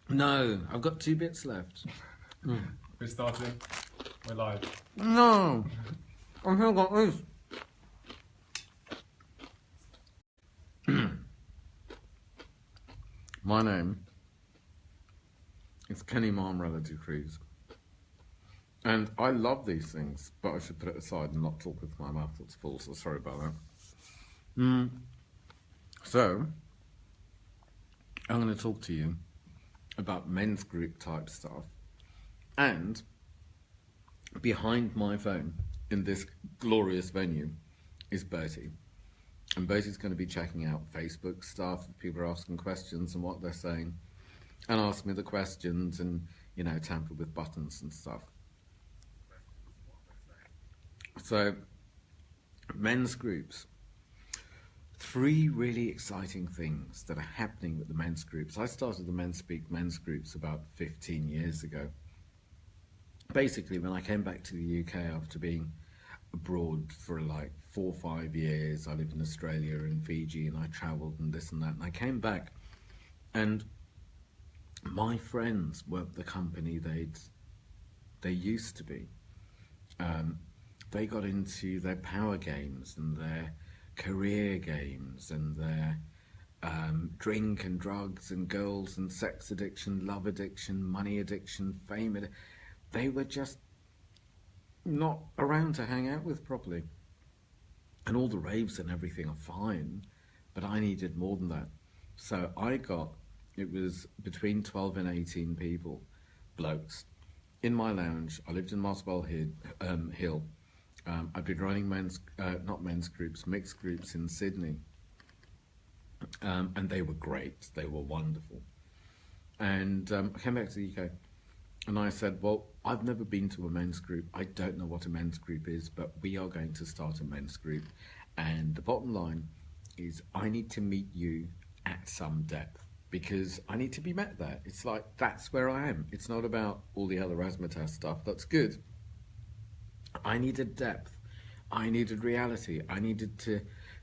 No, I've got 2 bits left. We're starting. We're live. No, I've still got this. My name is Kenny Mammarella-D'Cruz. And I love these things, but I should put it aside and not talk with my mouth that's full, so sorry about that. So, I'm going to talk to you about men's group type stuff. And behind my phone in this glorious venue is Bertie. And Bertie's going to be checking out Facebook stuff, people are asking questions and what they're saying, and ask me the questions and, you know, tamper with buttons and stuff. So, men's groups. 3 really exciting things that are happening with the men's groups. I started the MenSpeak men's groups about 15 years ago. Basically, when I came back to the UK after being abroad for like 4 or 5 years, I lived in Australia and Fiji, and I travelled and this and that, and I came back, and my friends weren't the company they used to be. They got into their power games and their career games and their drink and drugs and girls and sex addiction, love addiction, money addiction, fame addiction. They were just not around to hang out with properly. And all the raves and everything are fine, but I needed more than that. So it was between 12 and 18 people, blokes, in my lounge. I lived in Mosswell Hill. I've been running mixed groups in Sydney. And they were great, they were wonderful. And I came back to the UK and I said, well, I've never been to a men's group. I don't know what a men's group is, but we are going to start a men's group. And the bottom line is I need to meet you at some depth because I need to be met there. It's like, that's where I am. It's not about all the other razzmatazz stuff. That's good. I needed depth. I needed reality. I needed to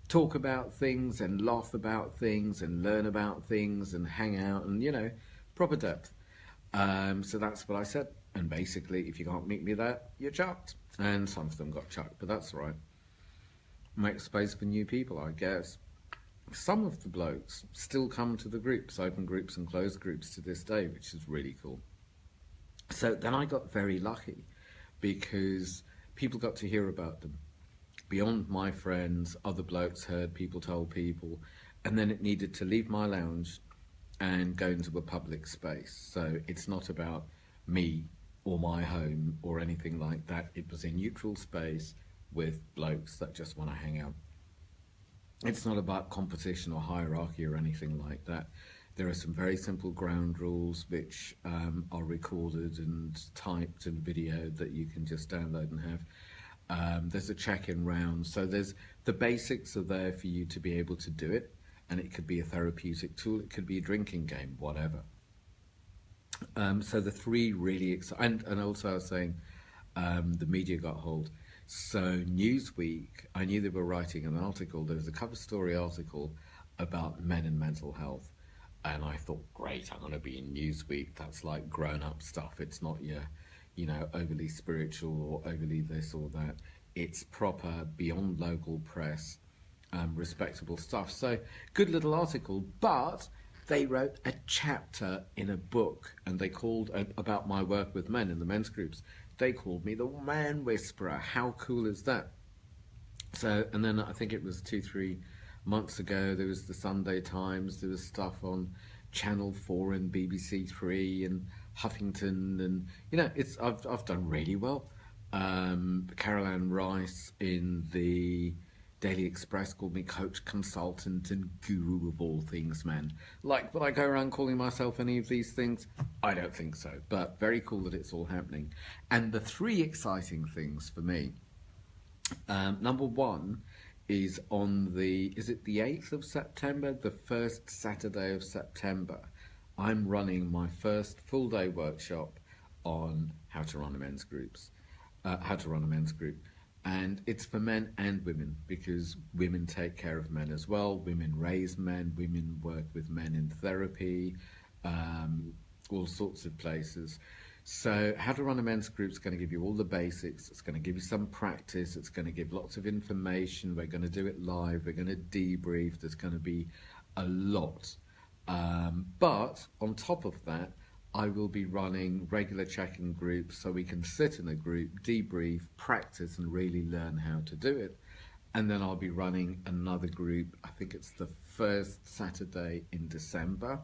talk about things and laugh about things and learn about things and hang out and, you know, proper depth. So that's what I said. And basically, if you can't meet me there, you're chucked. And some of them got chucked, but that's all right. Make space for new people, I guess. Some of the blokes still come to the groups, open groups and closed groups to this day, which is really cool. So then I got very lucky because people got to hear about them. Beyond my friends, other blokes heard, people told people, and then it needed to leave my lounge and go into a public space. So it's not about me or my home or anything like that. It was a neutral space with blokes that just want to hang out. It's not about competition or hierarchy or anything like that. There are some very simple ground rules which are recorded and typed and videoed that you can just download and have. There's a check-in round, so the basics are there for you to be able to do it, and it could be a therapeutic tool, it could be a drinking game, whatever. So the 3 really exciting, and also I was saying the media got hold. So Newsweek, I knew they were writing an article, there was a cover story article about men and mental health. And I thought, great, I'm going to be in Newsweek. That's like grown-up stuff. It's not your, you know, overly spiritual or overly this or that. It's proper, beyond local press, respectable stuff. So, good little article, but they wrote a chapter in a book, and they called, about my work with men in the men's groups, they called me the Man Whisperer. How cool is that? So, and then I think it was 2-3 months ago, there was the Sunday Times, there was stuff on Channel 4 and BBC 3 and Huffington, and you know, I've done really well. Carol Ann Rice in the Daily Express called me coach, consultant, and guru of all things, man. Like, would I go around calling myself any of these things? I don't think so, but very cool that it's all happening. And the 3 exciting things for me, number 1 is on the 8th of September, the first Saturday of September, I'm running my first full day workshop on how to run a men's group. And it's for men and women, because women take care of men as well. Women raise men, women work with men in therapy. all sorts of places. So how to run a men's group is going to give you all the basics. It's going to give you some practice. It's going to give lots of information. We're going to do it live. We're going to debrief. There's going to be a lot. But on top of that, I will be running regular check-in groups so we can sit in a group, debrief, practice, and really learn how to do it. And then I'll be running another group. I think it's the first Saturday in December.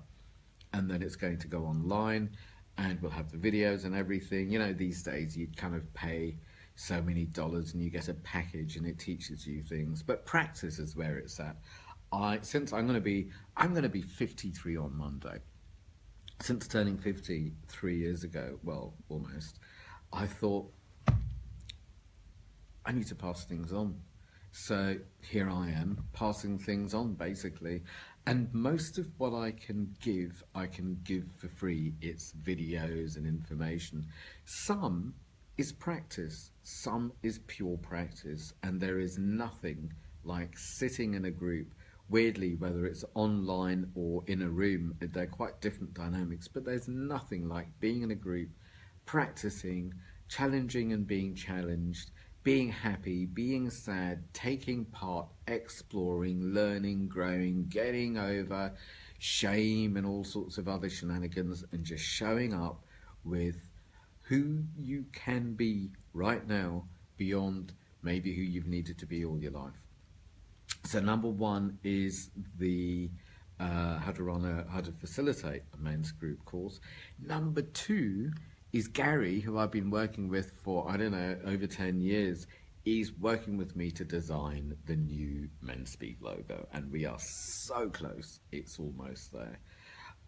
And then it's going to go online. And we'll have the videos and everything. You know, these days you kind of pay so many dollars and you get a package and it teaches you things. But practice is where it's at. Since I'm going to be 53 on Monday. Since turning 50 3 years ago, well, almost, I thought I need to pass things on. So here I am passing things on, basically. And most of what I can give for free. It's videos and information. Some is practice, some is pure practice, and there is nothing like sitting in a group. Weirdly, whether it's online or in a room, they're quite different dynamics, but there's nothing like being in a group, practicing, challenging and being challenged, being happy, being sad, taking part, exploring, learning, growing, getting over shame and all sorts of other shenanigans, and just showing up with who you can be right now beyond maybe who you've needed to be all your life. So number one is the how to facilitate a men's group course. Number two is Gary, who I've been working with for, I don't know, over 10 years. He's working with me to design the new MenSpeak logo, and we are so close, it's almost there.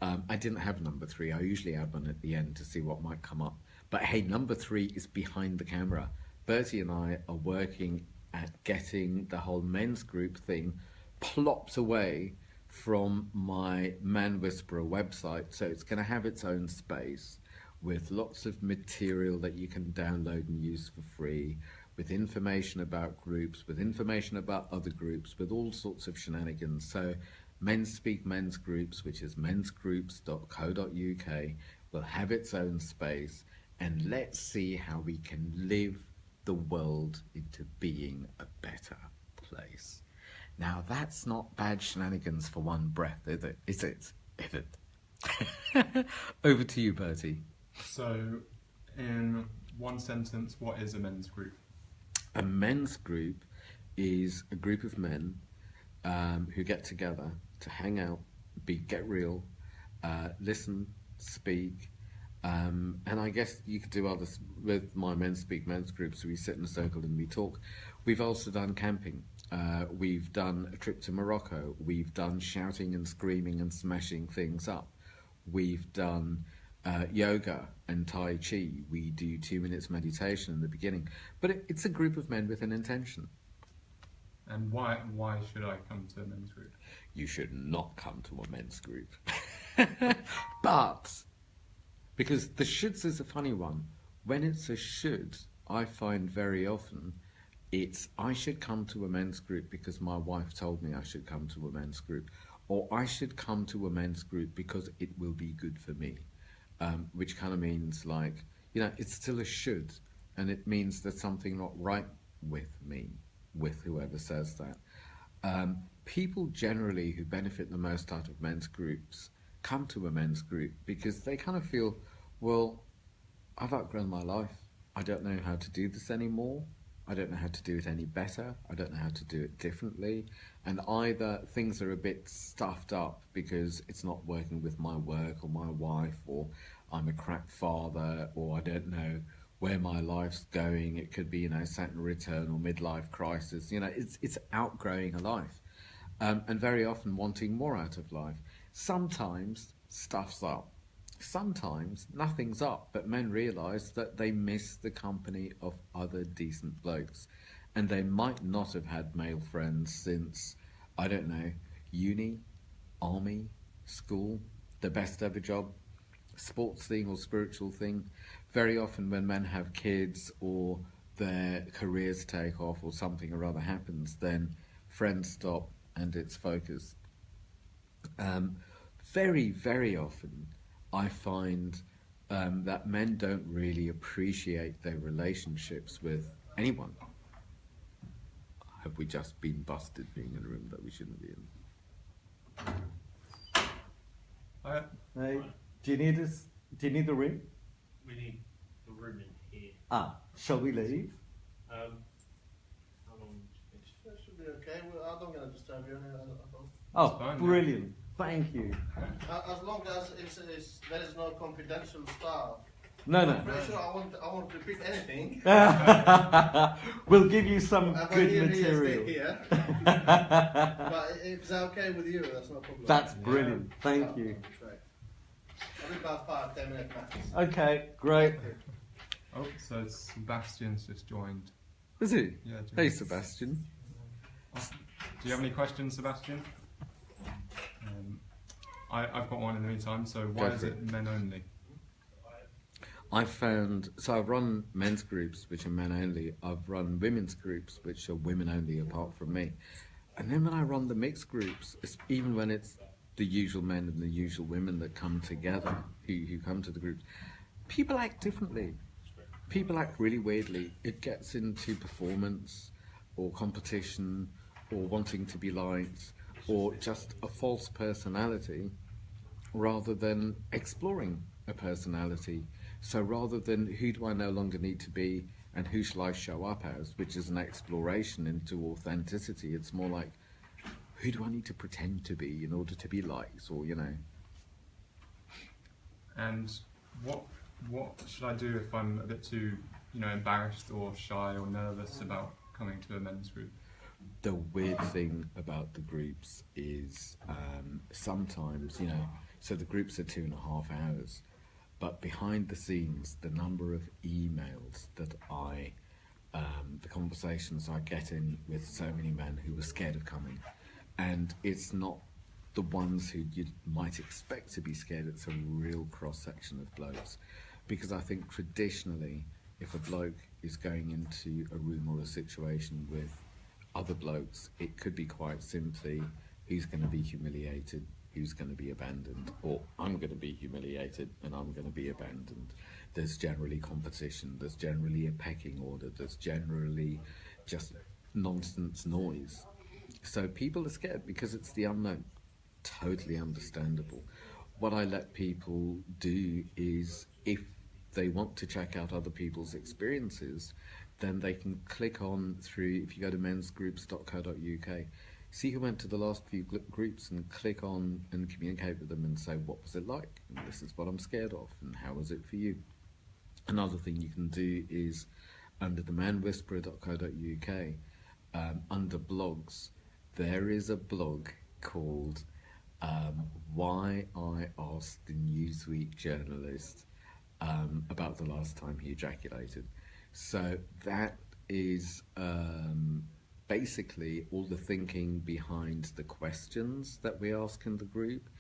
I didn't have number three. I usually add one at the end to see what might come up. But hey, number three is behind the camera. Bertie and I are working at getting the whole men's group thing plopped away from my Man Whisperer website. So it's going to have its own space with lots of material that you can download and use for free, with information about groups, with information about other groups, with all sorts of shenanigans. So MenSpeak Men's Groups, which is mensgroups.co.uk, will have its own space, and let's see how we can live the world into being a better place. Now that's not bad shenanigans for one breath, is it? Is it? Is it? Over to you, Bertie. So, in one sentence, what is a men's group? A men's group is a group of men who get together to hang out, get real, listen, speak, and I guess you could do others with my MenSpeak men's groups. So we sit in a circle and we talk. We've also done camping. We've done a trip to Morocco. We've done shouting and screaming and smashing things up. We've done yoga and Tai Chi. We do 2 minutes meditation in the beginning. But it's a group of men with an intention. And why should I come to a men's group? You should not come to a men's group. But, because the shoulds is a funny one. When it's a should, I find very often it's I should come to a men's group because my wife told me I should come to a men's group. Or I should come to a men's group because it will be good for me. Which kind of means like, it's still a should, and it means there's something not right with me, with whoever says that. People generally who benefit the most out of men's groups come to a men's group because they kind of feel, well, I've outgrown my life. I don't know how to do this anymore. I don't know how to do it any better. I don't know how to do it differently. And either things are a bit stuffed up because it's not working with my work or my wife, or I'm a crap father, or I don't know where my life's going. It could be, Saturn return or midlife crisis. It's outgrowing a life. And very often wanting more out of life. Sometimes stuff's up. Sometimes nothing's up, but men realise that they miss the company of other decent blokes. And they might not have had male friends since, I don't know, uni, army, school, the best ever job, sports thing or spiritual thing. Very often when men have kids or their careers take off or something or other happens, then friends stop and it's focused. Very, very often I find that men don't really appreciate their relationships with anyone. Have we just been busted being in a room that we shouldn't be in? Hey, do you need us? Do you need the room? We need the room in here. Ah, shall we leave? How long? That should be okay. Well, I'm not going to disturb you. Oh, fine, brilliant! Thank you. As long as there is no confidential stuff. No. I'm pretty sure I won't repeat anything. We'll give you some I'm good here, material. stay here. But if it's okay with you, that's no problem. That's brilliant. Thank you. Great. I'll be about 5-10 minutes max. Okay, great. Oh, so Sebastian's just joined. Is he? Yeah. Hey, Sebastian. Do you have any questions, Sebastian? I've got one in the meantime. So why Go is for it men only? I've run men's groups, which are men only. I've run women's groups, which are women only apart from me. And then when I run the mixed groups, even when it's the usual men and the usual women that come together, who come to the groups, people act differently. People act really weirdly. It gets into performance or competition or wanting to be liked or just a false personality rather than exploring a personality. So rather than who do I no longer need to be and who shall I show up as, which is an exploration into authenticity, it's more like who do I need to pretend to be in order to be liked, or And what should I do if I'm a bit too, embarrassed or shy or nervous about coming to a men's group? The weird thing about the groups is sometimes, so the groups are 2.5 hours, but behind the scenes, the number of emails that the conversations I get in with so many men who were scared of coming, and it's not the ones who you might expect to be scared, it's a real cross-section of blokes. Because I think traditionally, if a bloke is going into a room or a situation with other blokes, it could be quite simply who's going to be humiliated, who's going to be abandoned, or I'm going to be humiliated and I'm going to be abandoned. There's generally competition, there's generally a pecking order, there's generally just nonsense noise. So people are scared because it's the unknown. Totally understandable. What I let people do is, if they want to check out other people's experiences, then they can click on through, if you go to mensgroups.co.uk, see who went to the last few groups and click on and communicate with them and say, what was it like? And this is what I'm scared of, and how was it for you? Another thing you can do is under the manwhisperer.co.uk, under blogs, there is a blog called Why I Asked the Newsweek journalist about the last time he ejaculated. So that is basically all the thinking behind the questions that we ask in the group,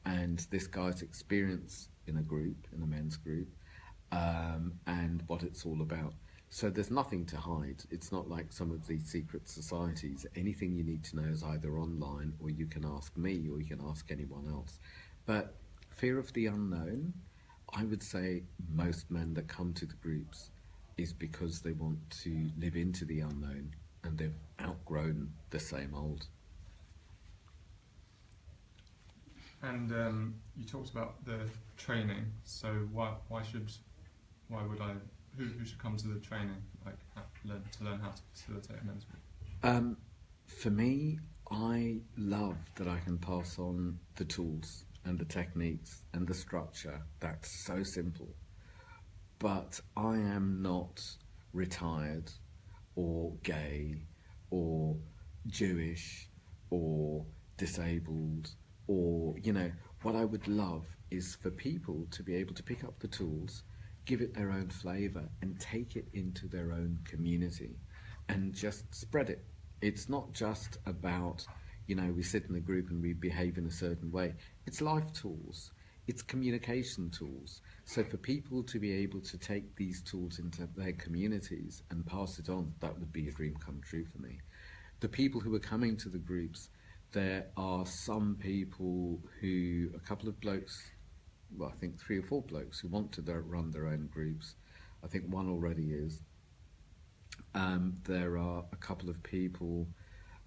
and this guy's experience in a group, in a men's group, and what it's all about. So there's nothing to hide. It's not like some of these secret societies. Anything you need to know is either online, or you can ask me, or you can ask anyone else. But fear of the unknown, I would say most men that come to the groups is because they want to live into the unknown and they've outgrown the same old. And you talked about the training. So why would I? Who should come to the training? Like learn how to facilitate a men's group. For me, I love that I can pass on the tools and the techniques and the structure. That's so simple. But I am not retired or gay or Jewish or disabled, or, what I would love is for people to be able to pick up the tools, give it their own flavour and take it into their own community and just spread it. It's not just about, we sit in a group and we behave in a certain way. It's life tools. It's communication tools. So for people to be able to take these tools into their communities and pass it on, that would be a dream come true for me. The people who are coming to the groups, there are some people who, a couple of blokes well, I think 3 or 4 blokes who want to run their own groups. I think one already is. There are a couple of people.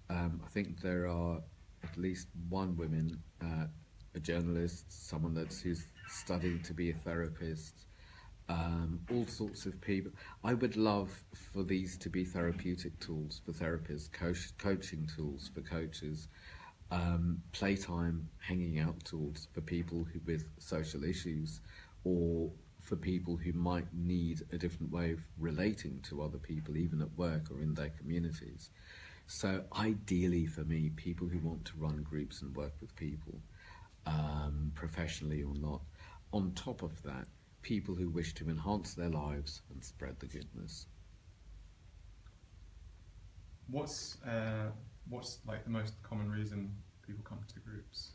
I think there are at least one woman, a journalist, someone who's studying to be a therapist. All sorts of people. I would love for these to be therapeutic tools for therapists, coaching tools for coaches, playtime, hanging out tools for people with social issues, or for people who might need a different way of relating to other people, even at work or in their communities. So ideally for me, people who want to run groups and work with people, professionally or not. On top of that, people who wish to enhance their lives and spread the goodness. What's like the most common reason people come to groups?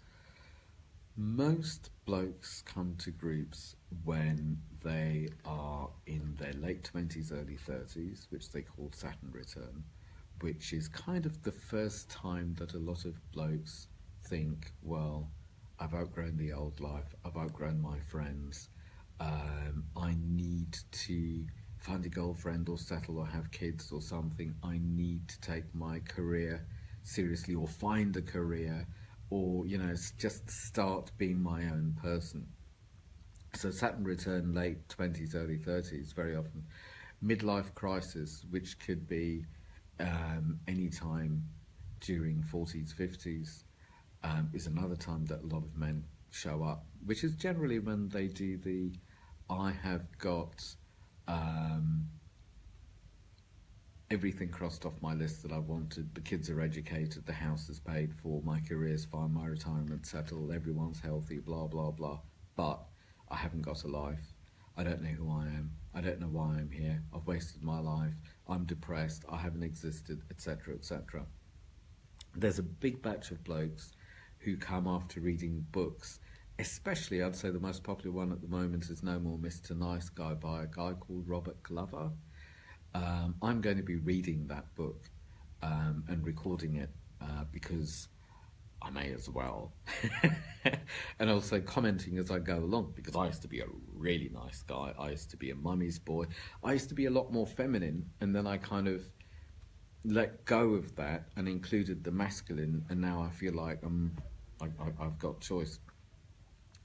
Most blokes come to groups when they are in their late 20s, early 30s, which they call Saturn return, which is kind of the first time that a lot of blokes think, well, I've outgrown the old life, I've outgrown my friends, I need to find a girlfriend or settle or have kids or something, I need to take my career seriously or find a career, or, you know, just start being my own person. So Saturn return, late 20s, early 30s, very often. Midlife crisis, which could be any time during 40s, 50s, is another time that a lot of men show up, which is generally when they do the, I have got everything crossed off my list that I wanted, the kids are educated, the house is paid for, my career's fine, my retirement's settled, everyone's healthy, blah, blah, blah, but I haven't got a life, I don't know who I am, I don't know why I'm here, I've wasted my life, I'm depressed, I haven't existed, etc., etc. There's a big batch of blokes who come after reading books, especially, I'd say the most popular one at the moment is No More Mr. Nice Guy by a guy called Robert Glover. I'm going to be reading that book and recording it because I may as well. And also commenting as I go along, because I used to be a really nice guy, I used to be a mummy's boy, I used to be a lot more feminine, and then I kind of let go of that and included the masculine, and now I feel like I've got choice.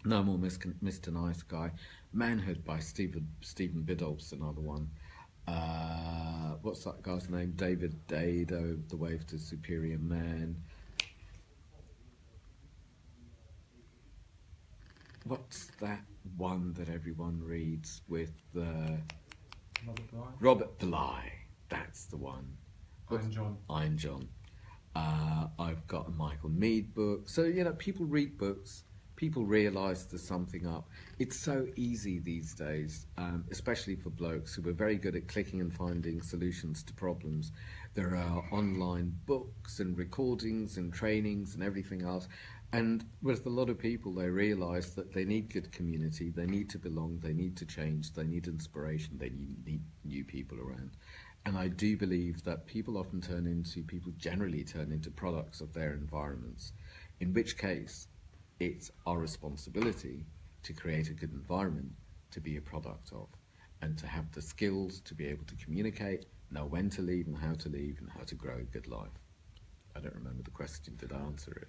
No More Mr. Nice Guy. Manhood by Stephen Biddulph's another one. What's that guy's name? David Dado, The Wave to Superior Man. What's that one that everyone reads with Robert Bly? Robert Bly, that's the one. Iron John. Iron John. I've got a Michael Meade book. So, you know, people read books, people realise there's something up. It's so easy these days, especially for blokes who are very good at clicking and finding solutions to problems. There are online books and recordings and trainings and everything else. And with a lot of people, they realise that they need good community, they need to belong, they need to change, they need inspiration, they need new people around. And I do believe that people generally turn into products of their environments, in which case it's our responsibility to create a good environment to be a product of, and to have the skills to be able to communicate, know when to leave and how to grow a good life. I don't remember the question, did I answer it?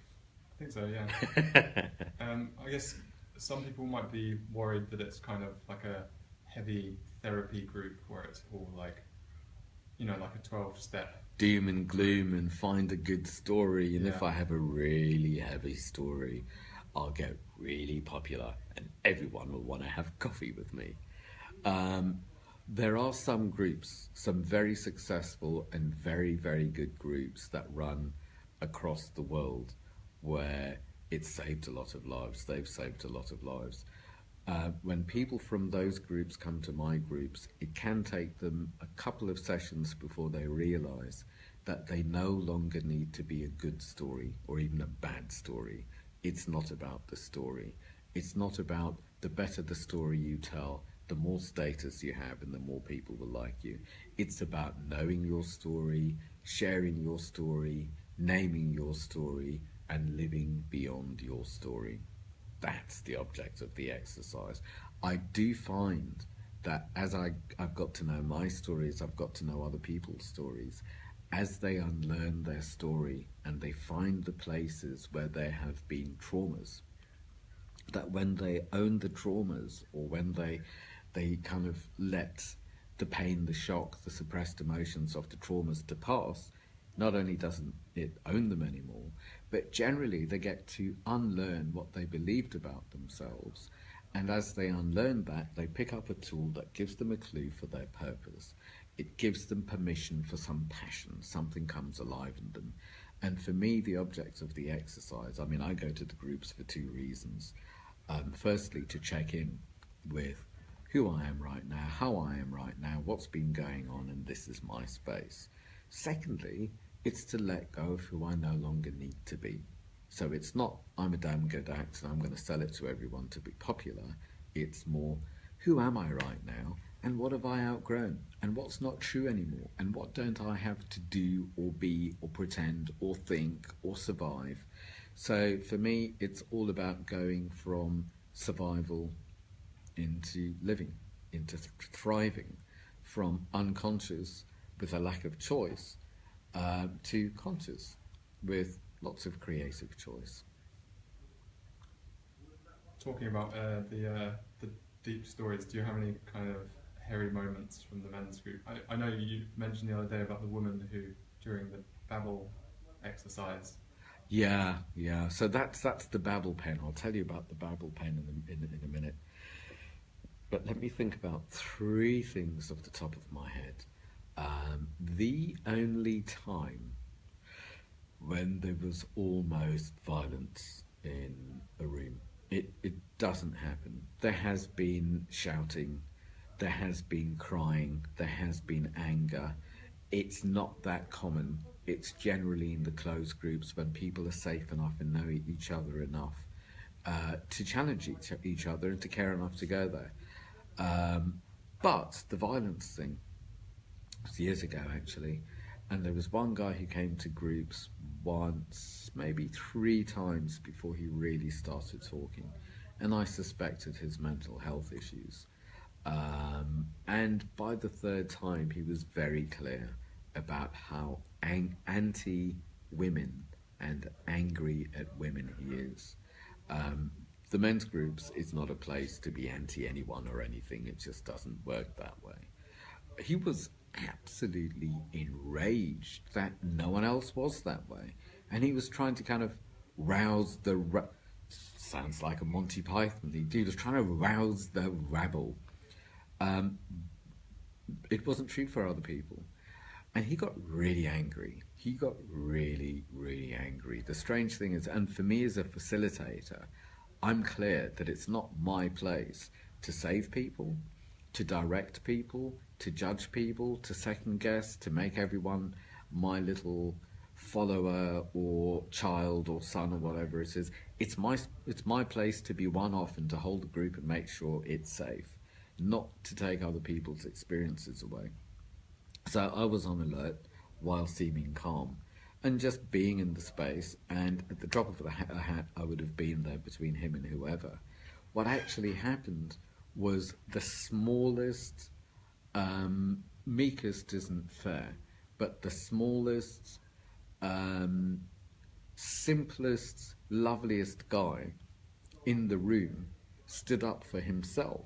I think so, yeah. I guess some people might be worried that it's kind of like a heavy therapy group where it's all like, you know, like a 12-step. Doom and gloom and find a good story, and Yeah. if I have a really heavy story, I'll get really popular and everyone will want to have coffee with me. There are some groups, some very successful and very, very good groups that run across the world where it's saved a lot of lives. They've saved a lot of lives. When people from those groups come to my groups, it can take them a couple of sessions before they realise that they no longer need to be a good story or even a bad story. It's not about the story. It's not about the better the story you tell, the more status you have and the more people will like you. It's about knowing your story, sharing your story, naming your story, and living beyond your story. that's the object of the exercise. I do find that as I've got to know my stories, I've got to know other people's stories, as they unlearn their story and they find the places where there have been traumas, that when they own the traumas, or when they kind of let the pain, the shock, the suppressed emotions of the traumas to pass, not only doesn't it own them anymore, but generally they get to unlearn what they believed about themselves. And as they unlearn that, they pick up a tool that gives them a clue for their purpose. It gives them permission for some passion, something comes alive in them. And for me, the object of the exercise, I mean, I go to the groups for two reasons. Firstly, to check in with who I am right now, how I am right now, what's been going on, and this is my space. Secondly, it's to let go of who I no longer need to be. So it's not, I'm a damn good actor, I'm going to sell it to everyone to be popular. It's more, who am I right now, and what have I outgrown, and what's not true anymore, and what don't I have to do or be or pretend or think or survive. So for me, it's all about going from survival into living, into thriving, from unconscious with a lack of choice to conscious with lots of creative choice. Talking about the deep stories, do you have any kind of hairy moments from the men's group? I know you mentioned the other day about the woman who, during the Babel exercise. Yeah. So that's the Babel pen. I'll tell you about the Babel pen in a minute. But let me think about three things off the top of my head. The only time when there was almost violence in a room, it doesn't happen. There has been shouting, there has been crying, there has been anger. It's not that common. It's generally in the closed groups when people are safe enough and know each other enough to challenge each other and to care enough to go there. But the violence thing was years ago, actually, and there was one guy who came to groups once, maybe 3 times before he really started talking, and I suspected his mental health issues. And by the 3rd time, he was very clear about how anti-women and angry at women he is. The men's groups is not a place to be anti anyone or anything. It just doesn't work that way. He was absolutely enraged that no one else was that way, and he was trying to kind of rouse the sounds like a Monty Python. He was trying to rouse the rabble. It wasn't true for other people, and he got really angry. He got really, really angry. The strange thing is, and for me as a facilitator, I'm clear that it's not my place to save people, to direct people, to judge people, to second guess, to make everyone my little follower or child or son or whatever it is. It's my place to be one off and to hold the group and make sure it's safe, not to take other people's experiences away. So I was on alert while seeming calm and just being in the space, and at the drop of a hat I would have been there between him and whoever. What actually happened was the smallest, meekest isn't fair, but the smallest, simplest, loveliest guy in the room stood up for himself,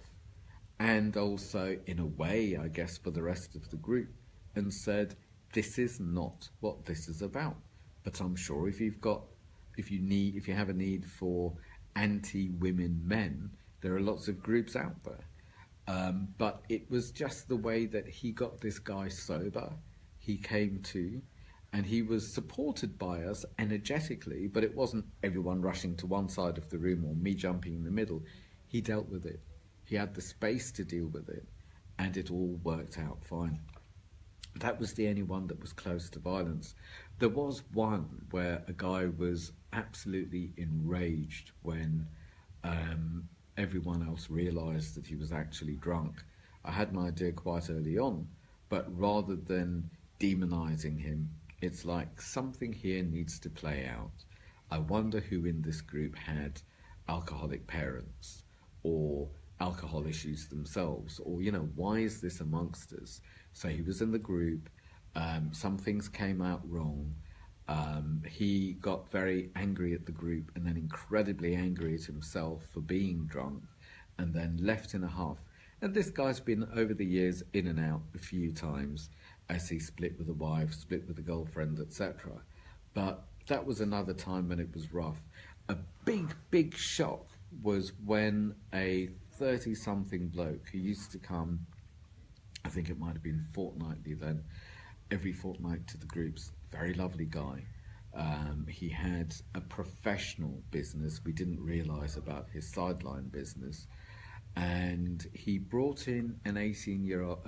and also in a way, I guess, for the rest of the group, and said, this is not what this is about. But I'm sure if you have a need for anti-women men, there are lots of groups out there. But it was just the way that he got this guy sober. He came to, and he was supported by us energetically, but it wasn't everyone rushing to one side of the room or me jumping in the middle. He dealt with it. He had the space to deal with it, and it all worked out fine. That was the only one that was close to violence. There was one where a guy was absolutely enraged when everyone else realised that he was actually drunk. I had an idea quite early on, but rather than demonising him, it's like something here needs to play out. I wonder who in this group had alcoholic parents or alcohol issues themselves, or, you know, why is this amongst us? So he was in the group, some things came out wrong, he got very angry at the group and then incredibly angry at himself for being drunk, and then left in a huff. And this guy's been, over the years, in and out a few times as he split with a wife, split with a girlfriend, etc. But that was another time when it was rough. A big shock was when a 30-something bloke who used to come, I think it might have been fortnightly then, every fortnight to the groups, very lovely guy. He had a professional business. We didn't realise about his sideline business. And he brought in an 80-year-old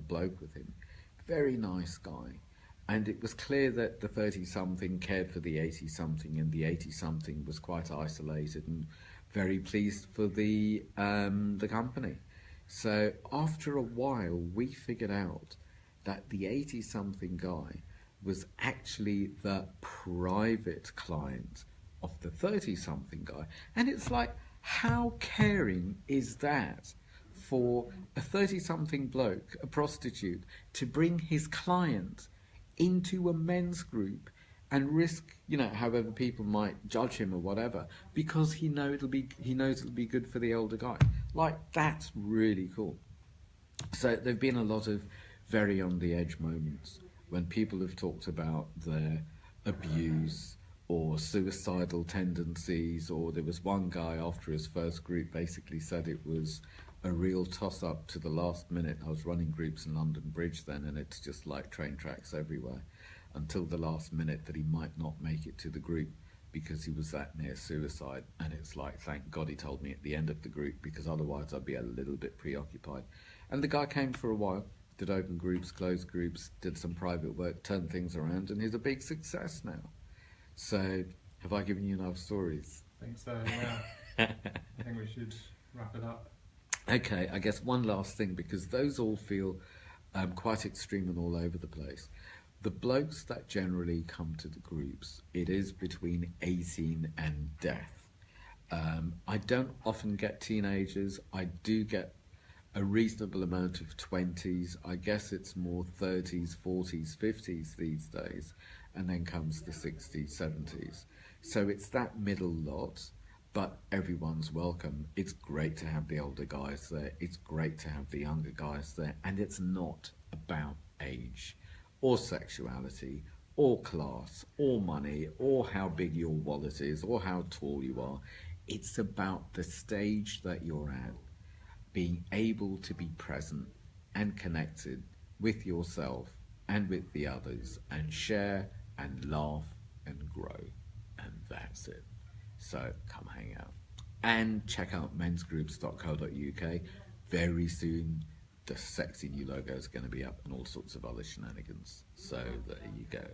bloke with him. Very nice guy. And it was clear that the 30-something cared for the 80-something, and the 80-something was quite isolated and very pleased for the company. So after a while, we figured out that the 80-something guy was actually the private client of the 30-something guy. And it's like, how caring is that for a 30-something bloke, a prostitute, to bring his client into a men's group and risk, you know, however people might judge him or whatever, because he knows it'll be good for the older guy. Like, that's really cool. So there've been a lot of very on the edge moments when people have talked about their abuse or suicidal tendencies, or there was one guy after his first group basically said it was a real toss-up to the last minute. I was running groups in London Bridge then, and it's just like train tracks everywhere, until the last minute that he might not make it to the group because he was that near suicide. And it's like, thank God he told me at the end of the group, because otherwise I'd be a little bit preoccupied. And the guy came for a while, did open groups, closed groups, did some private work, turned things around, and he's a big success now. So, have I given you enough stories? I think so, yeah. I think we should wrap it up. Okay, I guess one last thing, because those all feel quite extreme and all over the place. The blokes that generally come to the groups, it is between 18 and death. I don't often get teenagers. I do get a reasonable amount of 20s. I guess it's more 30s, 40s, 50s these days, and then comes the 60s, 70s. So it's that middle lot, but everyone's welcome. It's great to have the older guys there. It's great to have the younger guys there. And it's not about age or sexuality or class or money or how big your wallet is or how tall you are. It's about the stage that you're at, being able to be present and connected with yourself and with the others, and share and laugh and grow. And that's it. So come hang out. And check out mensgroups.co.uk. Very soon, the sexy new logo is going to be up and all sorts of other shenanigans. So there you go.